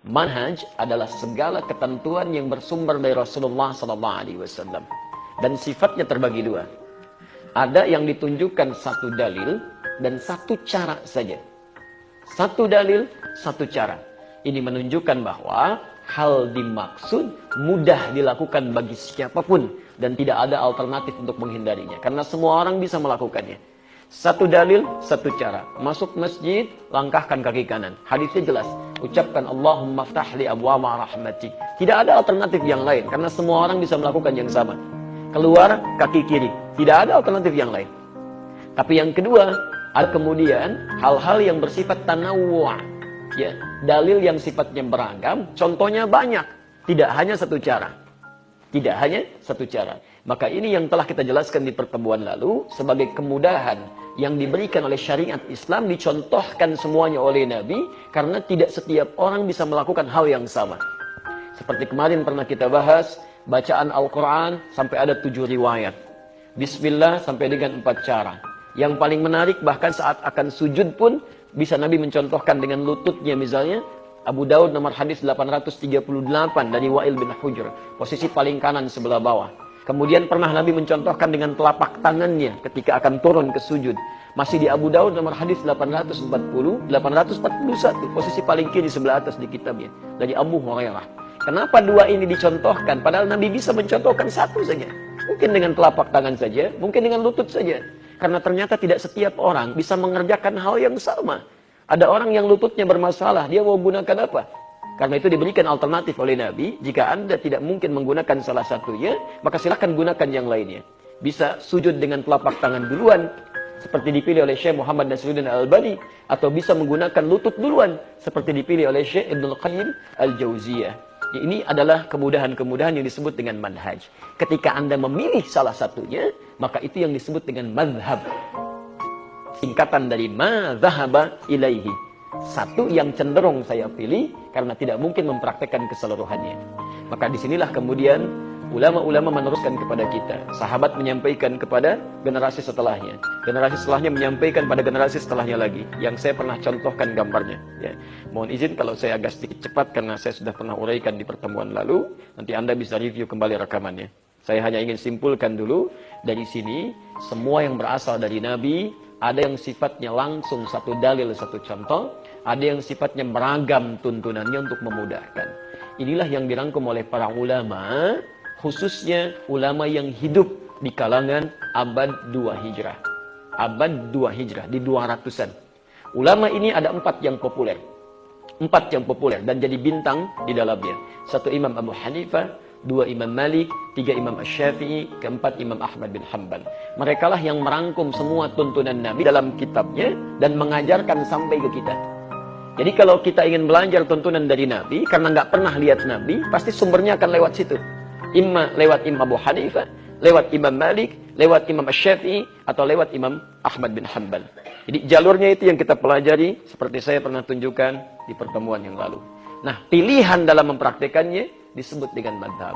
Manhaj adalah segala ketentuan yang bersumber dari Rasulullah SAW. Dan sifatnya terbagi dua. Ada yang ditunjukkan satu dalil dan satu cara saja. Satu dalil, satu cara. Ini menunjukkan bahwa hal dimaksud mudah dilakukan bagi siapapun dan tidak ada alternatif untuk menghindarinya. Karena semua orang bisa melakukannya. Satu dalil, satu cara. Masuk masjid, langkahkan kaki kanan. Hadisnya jelas. Ucapkan Allahumma ftahli abwaaba rahmati. Tidak ada alternatif yang lain. Karena semua orang bisa melakukan yang sama. Keluar, kaki kiri. Tidak ada alternatif yang lain. Tapi yang kedua, ada kemudian hal-hal yang bersifat tanawwu'. Ya, dalil yang sifatnya beragam. Contohnya banyak. Tidak hanya satu cara. Tidak hanya satu cara. Maka ini yang telah kita jelaskan di pertemuan lalu. Sebagai kemudahan yang diberikan oleh syariat Islam. Dicontohkan semuanya oleh Nabi. Karena tidak setiap orang bisa melakukan hal yang sama. Seperti kemarin pernah kita bahas. Bacaan Al-Quran sampai ada 7 riwayat. Bismillah sampai dengan 4 cara. Yang paling menarik bahkan saat akan sujud pun. Bisa Nabi mencontohkan dengan lututnya misalnya. Abu Daud nomor hadis 838 dari Wa'il bin Hujr. Posisi paling kanan sebelah bawah. Kemudian pernah Nabi mencontohkan dengan telapak tangannya ketika akan turun ke sujud. Masih di Abu Daud nomor hadis 841. Posisi paling kiri sebelah atas di kitabnya. Dari Abu Hurairah. Kenapa dua ini dicontohkan? Padahal Nabi bisa mencontohkan satu saja. Mungkin dengan telapak tangan saja. Mungkin dengan lutut saja. Karena ternyata tidak setiap orang bisa mengerjakan hal yang sama. Ada orang yang lututnya bermasalah, dia mau gunakan apa? Karena itu diberikan alternatif oleh Nabi, jika Anda tidak mungkin menggunakan salah satunya, maka silakan gunakan yang lainnya. Bisa sujud dengan telapak tangan duluan, seperti dipilih oleh Syekh Muhammad Nasiruddin Al-Albani, atau bisa menggunakan lutut duluan, seperti dipilih oleh Syekh Ibnul Qayyim Al-Jauziyah. Ini adalah kemudahan-kemudahan yang disebut dengan manhaj. Ketika Anda memilih salah satunya, maka itu yang disebut dengan madhab. Singkatan dari ma dhahaba ilaihi. Satu yang cenderung saya pilih karena tidak mungkin mempraktekkan keseluruhannya. Maka disinilah kemudian ulama-ulama meneruskan kepada kita. Sahabat menyampaikan kepada generasi setelahnya. Generasi setelahnya menyampaikan pada generasi setelahnya lagi. Yang saya pernah contohkan gambarnya. Ya. Mohon izin kalau saya agak sedikit cepat karena saya sudah pernah uraikan di pertemuan lalu. Nanti Anda bisa review kembali rekamannya. Saya hanya ingin simpulkan dulu. Dari sini, semua yang berasal dari Nabi, ada yang sifatnya langsung satu dalil, satu contoh. Ada yang sifatnya beragam tuntunannya untuk memudahkan. Inilah yang dirangkum oleh para ulama, khususnya ulama yang hidup di kalangan abad 2 Hijrah. Abad 2 Hijrah, di 200-an. Ulama ini ada 4 yang populer. 4 yang populer dan jadi bintang di dalamnya. 1 Imam Abu Hanifah, 2 Imam Malik, 3 Imam Asy-Syafi'i, 4 Imam Ahmad bin Hanbal. Merekalah yang merangkum semua tuntunan Nabi dalam kitabnya dan mengajarkan sampai ke kita. Jadi kalau kita ingin belajar tuntunan dari Nabi, karena nggak pernah lihat Nabi, pasti sumbernya akan lewat situ. Imma lewat Imam Abu Hanifah, lewat Imam Malik, lewat Imam Asy-Syafi'i, atau lewat Imam Ahmad bin Hanbal. Jadi jalurnya itu yang kita pelajari, seperti saya pernah tunjukkan di pertemuan yang lalu. Nah, pilihan dalam mempraktekannya disebut dengan madhab.